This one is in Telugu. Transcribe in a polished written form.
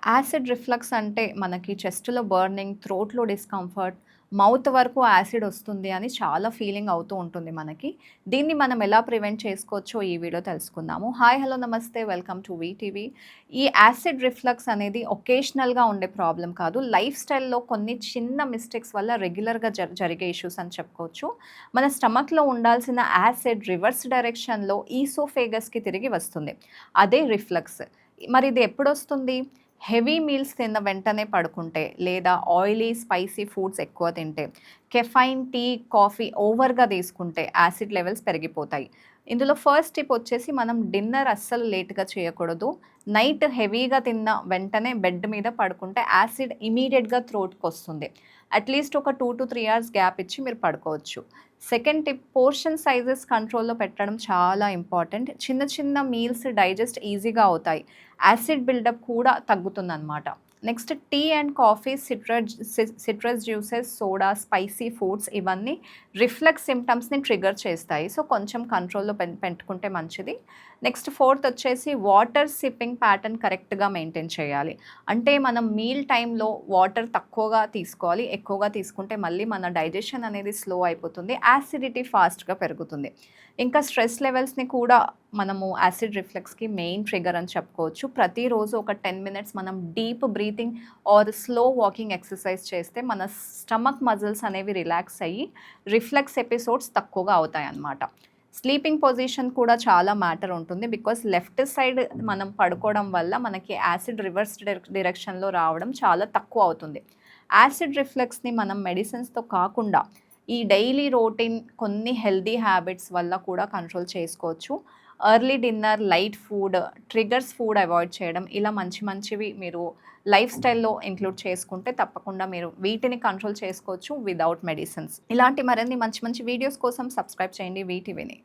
యాసిడ్ రిఫ్లక్స్ అంటే మనకి చెస్ట్‌లో బర్నింగ్, థ్రోట్‌లో డిస్కంఫర్ట్, మౌత్ వరకు యాసిడ్ ఒస్తుంది అని చాలా ఫీలింగ్ అవుతూ ఉంటుంది మనకి. దీన్ని మనం ఎలా ప్రివెంట్ చేసుకోవచ్చో ఈ వీడియో తెలుసుకుందాము. హాయ్! హలో! నమస్తే. Welcome to VTV. ఈ యాసిడ్ రిఫ్లక్స్ అనేది ఒకేషనల్‌గా ఉండే ప్రాబ్లమ్ కాదు. లైఫ్ స్టైల్‌లో కొన్ని చిన్న మిస్టేక్స్ వల్ల రెగ్యులర్‌గా జరిగే ఇష్యూస్ అని చెప్పుకోవచ్చు. మన స్టమక్‌లో ఉండాల్సిన యాసిడ్ రివర్స్ డైరెక్షన్‌లో ఈసోఫేగస్‌కి తిరిగి వస్తుంది. అదే రిఫ్లక్స్. మరి ఇది ఎప్పుడొస్తుంది? హెవీ మీల్స్ తిన్న వెంటనే పడుకుంటే, లేదా ఆయిలీ, స్పైసీ ఫుడ్స్ ఎక్కువ తింటే, కెఫైన్, టీ, కాఫీ ఓవర్‌గా తీసుకుంటే యాసిడ్ లెవెల్స్ పెరిగిపోతాయి. ఇందులో ఫస్ట్ టిప్ వచ్చేసి మనం డిన్నర్ అస్సలు లేట్‌గా చేయకూడదు. నైట్ హెవీగా తిన్న వెంటనే బెడ్ మీద పడుకుంటే యాసిడ్ ఇమ్మీడియేట్‌గా థ్రోట్‌కొస్తుంది. అట్‌లీస్ట్ ఒక 2-3 అవర్స్ గ్యాప్ ఇచ్చి మీరు పడుకోవచ్చు. సెకండ్ టిప్ పోర్షన్ సైజెస్ కంట్రోల్‌లో పెట్టడం చాలా ఇంపార్టెంట్. చిన్న చిన్న మీల్స్ డైజెస్ట్ ఈజీగా అవుతాయి. యాసిడ్ బిల్డప్ కూడా తగ్గుతుందనమాట. Next tea and coffee, citrus juices, soda, spicy foods ఇవన్నీ రిఫ్లెక్స్ సింప్టమ్స్‌ని ట్రిగ్గర్ చేస్తాయి. సో, కొంచెం కంట్రోల్‌లో పెట్టుకుంటే మంచిది. నెక్స్ట్ ఫోర్త్ వచ్చేసి వాటర్ సిప్పింగ్ ప్యాటర్న్ కరెక్ట్‌గా మెయింటైన్ చేయాలి. అంటే మనం మీల్ టైమ్‌లో వాటర్ తక్కువగా తీసుకోవాలి. ఎక్కువగా తీసుకుంటే మళ్ళీ మన డైజెషన్ అనేది స్లో అయిపోతుంది. యాసిడిటీ ఫాస్ట్‌గా పెరుగుతుంది. ఇంకా స్ట్రెస్ లెవెల్స్‌ని కూడా మనము యాసిడ్ రిఫ్లెక్స్‌కి మెయిన్ ట్రిగ్గర్ అని చెప్పుకోవచ్చు. ప్రతిరోజు ఒక 10 మినిట్స్ మనం deep breathing or slow walking exercise చేస్తే మన స్టమక్ మజిల్స్ అనేవి రిలాక్స్ అయ్యి రిఫ్లెక్స్ ఎపిసోడ్స్ తక్కువగా అవుతాయన్నమాట. స్లీపింగ్ పొజిషన్ కూడా చాలా మ్యాటర్ ఉంటుంది. బికాస్ లెఫ్ట్ సైడ్ మనం పడుకోవడం వల్ల మనకి యాసిడ్ రివర్స్ డైరెక్షన్‌లో రావడం చాలా తక్కువ అవుతుంది. యాసిడ్ రిఫ్లెక్స్‌ని మనం మెడిసిన్స్‌తో కాకుండా ఈ డైలీ రొటీన్ కొన్ని హెల్తీ హ్యాబిట్స్ వల్ల కూడా కంట్రోల్ చేసుకోవచ్చు. Early dinner, light food, triggers food avoid చేయడం ఇలా మంచి మంచివి మీరు లైఫ్ స్టైల్‌లో ఇంక్లూడ్ చేసుకుంటే తప్పకుండా మీరు వీటిని కంట్రోల్ చేసుకోవచ్చు వితౌట్ మెడిసిన్స్. ఇలాంటి మరిన్ని మంచి మంచి వీడియోస్ కోసం సబ్స్క్రైబ్ చేయండి వీటీవీని.